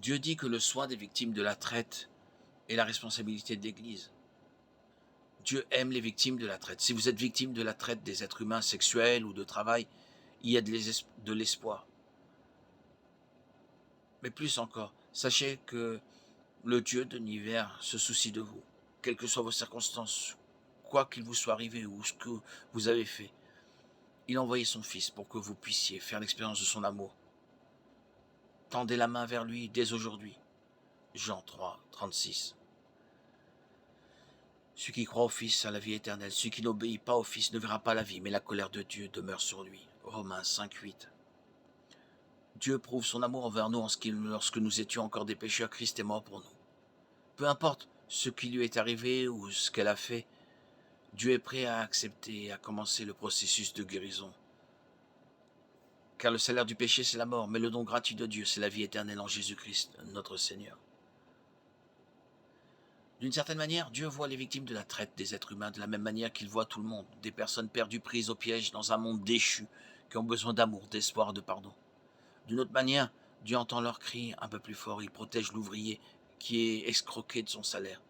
Dieu dit que le soin des victimes de la traite est la responsabilité de l'Église. Dieu aime les victimes de la traite. Si vous êtes victime de la traite des êtres humains sexuels ou de travail, il y a de l'espoir. Mais plus encore, sachez que le Dieu de l'univers se soucie de vous, quelles que soient vos circonstances, quoi qu'il vous soit arrivé ou ce que vous avez fait. Il a envoyé son Fils pour que vous puissiez faire l'expérience de son amour. Tendez la main vers lui dès aujourd'hui. Jean 3, 36. Celui qui croit au Fils a la vie éternelle. Celui qui n'obéit pas au Fils ne verra pas la vie, mais la colère de Dieu demeure sur lui. Romains 5, 8. Dieu prouve son amour envers nous lorsque nous étions encore des pécheurs, Christ est mort pour nous. Peu importe ce qui lui est arrivé ou ce qu'elle a fait, Dieu est prêt à accepter et à commencer le processus de guérison. Car le salaire du péché, c'est la mort, mais le don gratuit de Dieu, c'est la vie éternelle en Jésus-Christ, notre Seigneur. D'une certaine manière, Dieu voit les victimes de la traite des êtres humains de la même manière qu'il voit tout le monde, des personnes perdues prises au piège dans un monde déchu, qui ont besoin d'amour, d'espoir, de pardon. D'une autre manière, Dieu entend leurs cris un peu plus fort, il protège l'ouvrier qui est escroqué de son salaire.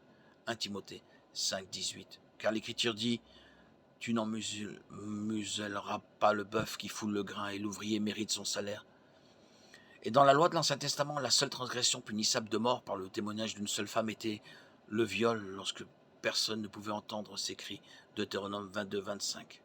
1 Timothée 5, 18. Car l'Écriture dit « Tu n'en muselleras pas le bœuf qui foule le grain et l'ouvrier mérite son salaire. » Et dans la loi de l'Ancien Testament, la seule transgression punissable de mort par le témoignage d'une seule femme était le viol lorsque personne ne pouvait entendre ses cris. Deutéronome 22, 25.